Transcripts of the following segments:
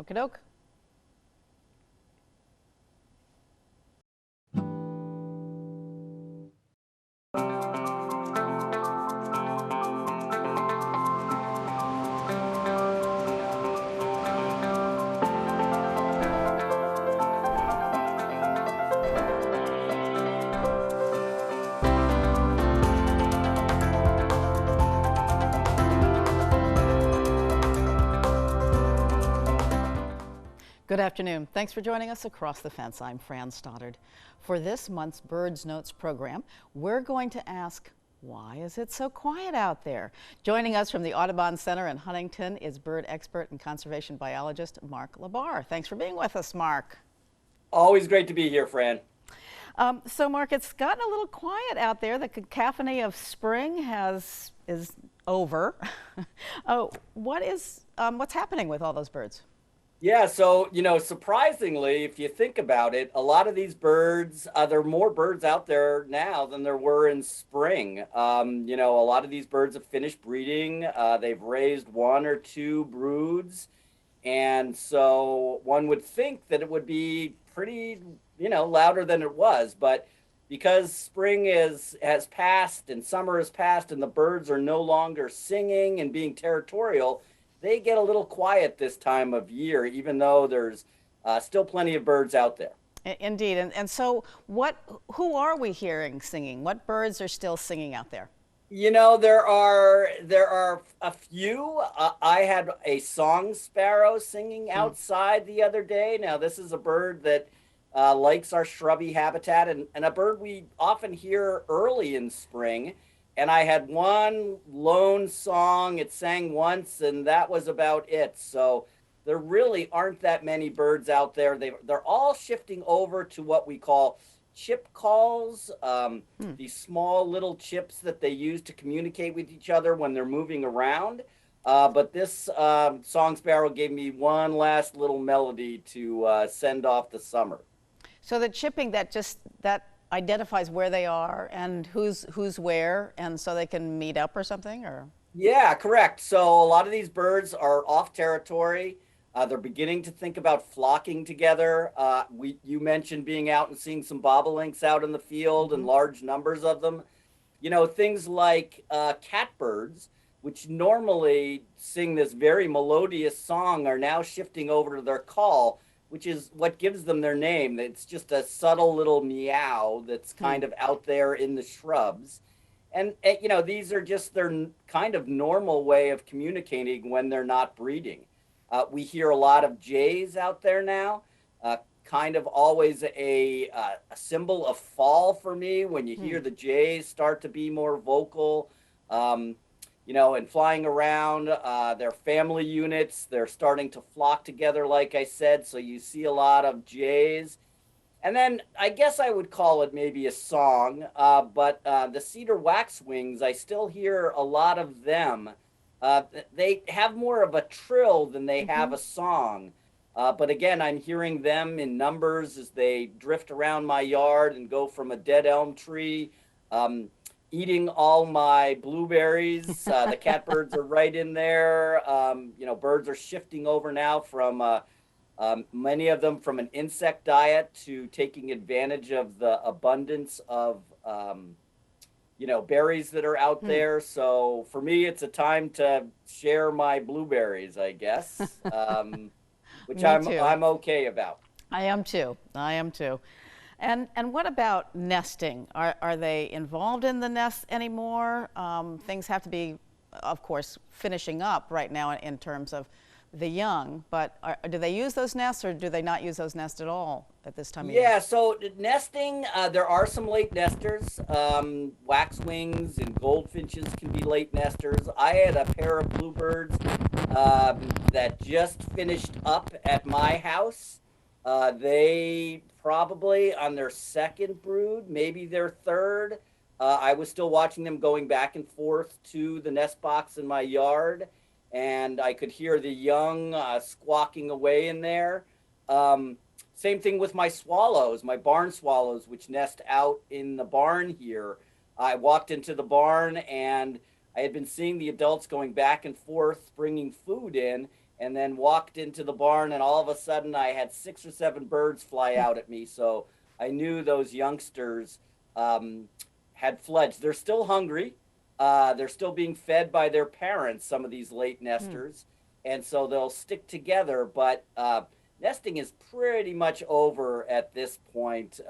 Okie doke. Good afternoon. Thanks for joining us across the fence. I'm Fran Stoddard. For this month's Birds Notes program, we're going to ask, why is it so quiet out there? Joining us from the Audubon Center in Huntington is bird expert and conservation biologist Mark LaBarr. Thanks for being with us, Mark. Always great to be here, Fran. So, Mark, it's gotten a little quiet out there. The cacophony of spring is over. What's happening with all those birds? Yeah, so, surprisingly, if you think about it, a lot of these birds, there are more birds out there now than there were in spring. A lot of these birds have finished breeding. They've raised one or two broods. And so one would think that it would be pretty, louder than it was. But because spring has passed and summer has passed and the birds are no longer singing and being territorial, they get a little quiet this time of year, even though there's still plenty of birds out there. Indeed. And so who are we hearing singing? What birds are still singing out there? There are a few. I had a song sparrow singing outside the other day. Now, this is a bird that likes our shrubby habitat and a bird we often hear early in spring. And I had one lone song. It sang once, and that was about it. So there really aren't that many birds out there. They're all shifting over to what we call chip calls, these small little chips that they use to communicate with each other when they're moving around. But this song sparrow gave me one last little melody to send off the summer. So the chipping that identifies where they are and who's where, and so they can meet up or something, or? Yeah, correct. So a lot of these birds are off territory. They're beginning to think about flocking together. You mentioned being out and seeing some bobolinks out in the field and large numbers of them. Things like catbirds, which normally sing this very melodious song, are now shifting over to their call, which is what gives them their name. It's just a subtle little meow that's kind of out there in the shrubs. And these are just their kind of normal way of communicating when they're not breeding. We hear a lot of jays out there now, kind of always a symbol of fall for me when you hear the jays start to be more vocal. And flying around, their family units, they're starting to flock together, like I said, so you see a lot of jays. And then I guess I would call it maybe a song, but the cedar waxwings, I still hear a lot of them. They have more of a trill than they have a song. But again, I'm hearing them in numbers as they drift around my yard and go from a dead elm tree, eating all my blueberries. The catbirds are right in there. Birds are shifting over now from many of them from an insect diet to taking advantage of the abundance of berries that are out there. So for me, it's a time to share my blueberries, I guess, which I'm okay about. I am too. And what about nesting? Are they involved in the nest anymore? Things have to be, of course, finishing up right now in terms of the young, but do they use those nests or do they not use those nests at all at this time of year? Yeah, so nesting, there are some late nesters. Waxwings and goldfinches can be late nesters. I had a pair of bluebirds that just finished up at my house. They probably on their second brood, maybe their third. I was still watching them going back and forth to the nest box in my yard, and I could hear the young squawking away in there. Same thing with my swallows, my barn swallows, which nest out in the barn here. I walked into the barn and I had been seeing the adults going back and forth bringing food in, and then walked into the barn, and all of a sudden I had 6 or 7 birds fly out at me. So I knew those youngsters um, had fledged. They're still hungry. They're still being fed by their parents, some of these late Hmm. nesters. And so they'll stick together. But nesting is pretty much over at this point.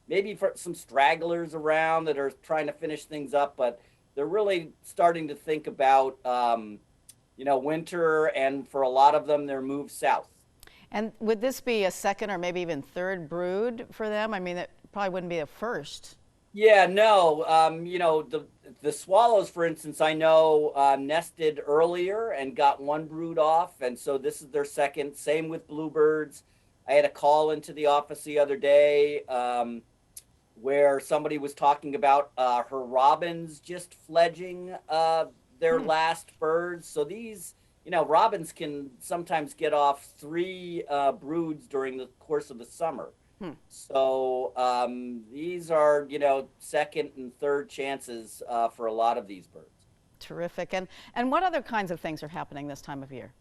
Maybe for some stragglers around that are trying to finish things up, but they're really starting to think about, winter. And for a lot of them, they're moved south. And would this be a second or maybe even third brood for them? I mean, it probably wouldn't be a first. Yeah, no. The swallows, for instance, I know nested earlier and got one brood off, and so this is their second. Same with bluebirds. I had a call into the office the other day where somebody was talking about her robins just fledging their Hmm. last birds. So these, robins can sometimes get off 3 broods during the course of the summer. Hmm. So these are, second and third chances for a lot of these birds. Terrific. And what other kinds of things are happening this time of year?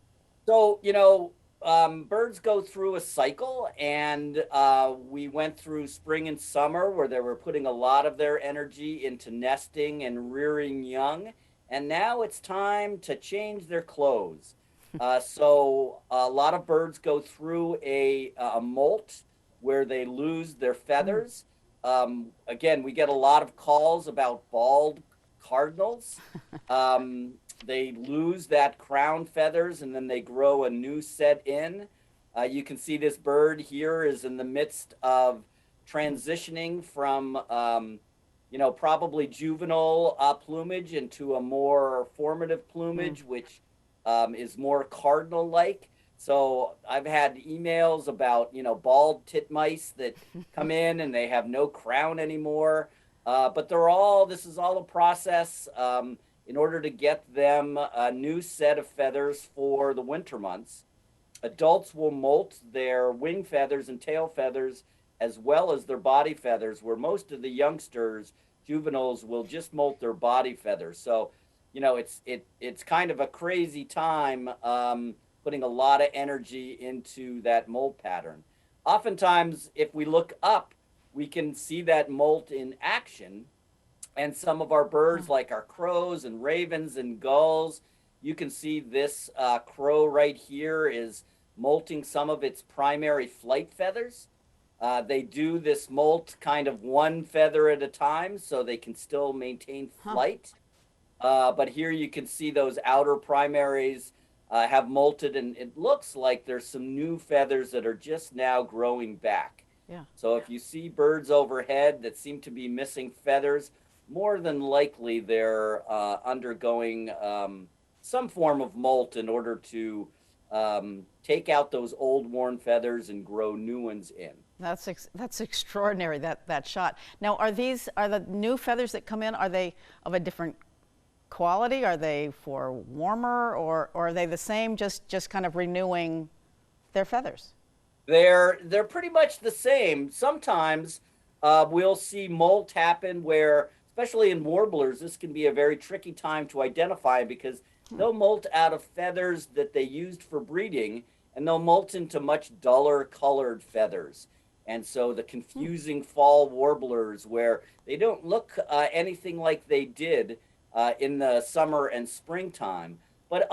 So, birds go through a cycle, and we went through spring and summer where they were putting a lot of their energy into nesting and rearing young. And now it's time to change their clothes. So a lot of birds go through a molt where they lose their Hmm. feathers. Again, we get a lot of calls about bald cardinals. Um, they lose that crown feathers and then they grow a new set in. You can see this bird here is in the midst of transitioning from, probably juvenile plumage into a more formative Hmm. plumage, which is more cardinal like. So I've had emails about, bald titmice that come in and they have no crown anymore. But this is all a process in order to get them a new set of feathers for the winter months. Adults will molt their wing feathers and tail feathers as well as their body feathers, where most of the youngsters, juveniles, will just molt their body feathers. So, it's kind of a crazy time, putting a lot of energy into that molt pattern. Oftentimes, if we look up, we can see that molt in action, and some of our birds, like our crows and ravens and gulls, you can see this crow right here is molting some of its primary flight feathers. They do this molt kind of one feather at a time so they can still maintain Huh. flight. But here you can see those outer primaries have molted, and it looks like there's some new feathers that are just now growing back. Yeah. So if you see birds overhead that seem to be missing feathers, more than likely they're undergoing some form of molt in order to take out those old worn feathers and grow new ones in. That's extraordinary, that shot. Now, are the new feathers that come in, are they of a different quality? Are they for warmer, or are they the same, just kind of renewing their feathers? They're pretty much the same. Sometimes we'll see molt happen where, especially in warblers, this can be a very tricky time to identify because Hmm. they'll molt out of feathers that they used for breeding, and they'll molt into much duller colored feathers. And so the Hmm. confusing fall warblers, where they don't look anything like they did in the summer and springtime. But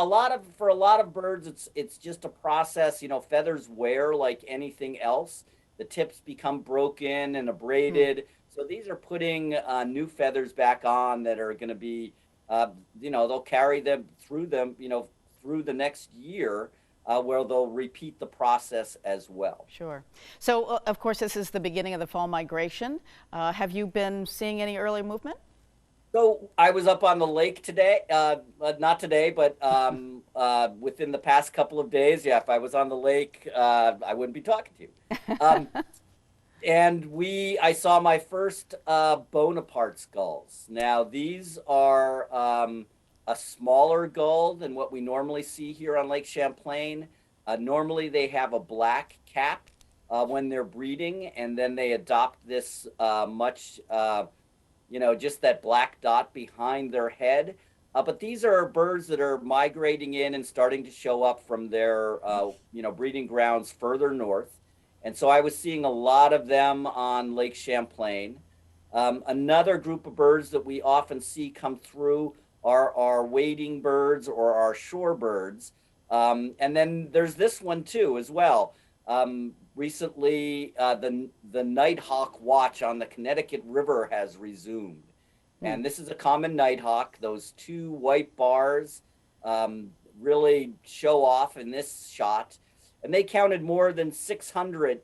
for a lot of birds, it's just a process. Feathers wear like anything else. The tips become broken and Hmm. abraded. So these are putting new feathers back on that are going to be, they'll carry them through the next year, where they'll repeat the process as well. Sure. So, of course, this is the beginning of the fall migration. Have you been seeing any early movement? So I was up on the lake today, not today, but within the past couple of days. Yeah, if I was on the lake, I wouldn't be talking to you. Um, and I saw my first Bonaparte gulls. Now these are a smaller gull than what we normally see here on Lake Champlain. Normally they have a black cap when they're breeding, and then they adopt this much just that black dot behind their head. But these are birds that are migrating in and starting to show up from their, breeding grounds further north. And so I was seeing a lot of them on Lake Champlain. Another group of birds that we often see come through are our wading birds or our shorebirds. And then there's this one too as well. Recently, the nighthawk watch on the Connecticut River has resumed. And this is a common nighthawk. Those two white bars really show off in this shot. And they counted more than 600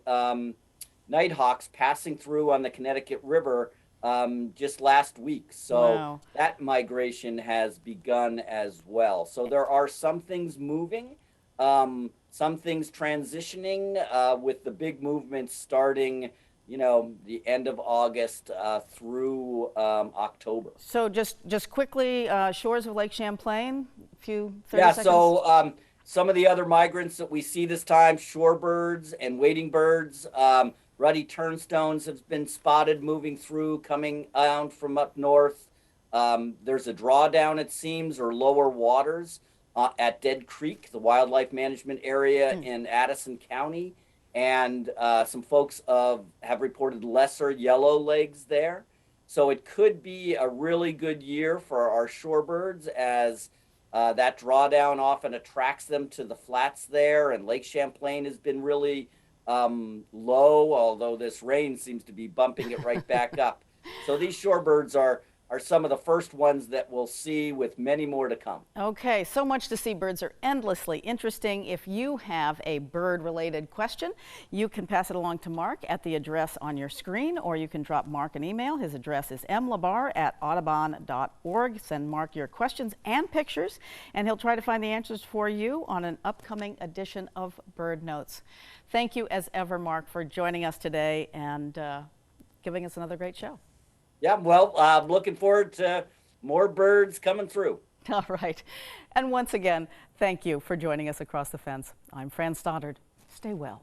nighthawks passing through on the Connecticut River just last week. So Wow. that migration has begun as well. So there are some things moving, some things transitioning with the big movements starting the end of August through October. So just quickly, shores of Lake Champlain, a few 30 Yeah, seconds. so some of the other migrants that we see this time, shorebirds and wading birds, ruddy turnstones have been spotted moving through, coming down from up north. There's a drawdown, it seems, or lower waters at Dead Creek, the wildlife management area in Addison County. And some folks have reported lesser yellow legs there. So it could be a really good year for our shorebirds as that drawdown often attracts them to the flats there. And Lake Champlain has been really low, although this rain seems to be bumping it right back up. So these shorebirds are some of the first ones that we'll see, with many more to come. Okay, so much to see. Birds are endlessly interesting. If you have a bird-related question, you can pass it along to Mark at the address on your screen, or you can drop Mark an email. His address is mlabarr@audubon.org. Send Mark your questions and pictures, and he'll try to find the answers for you on an upcoming edition of Bird Notes. Thank you, as ever, Mark, for joining us today and giving us another great show. Yeah, well, I'm looking forward to more birds coming through. All right. And once again, thank you for joining us across the fence. I'm Fran Stoddard. Stay well.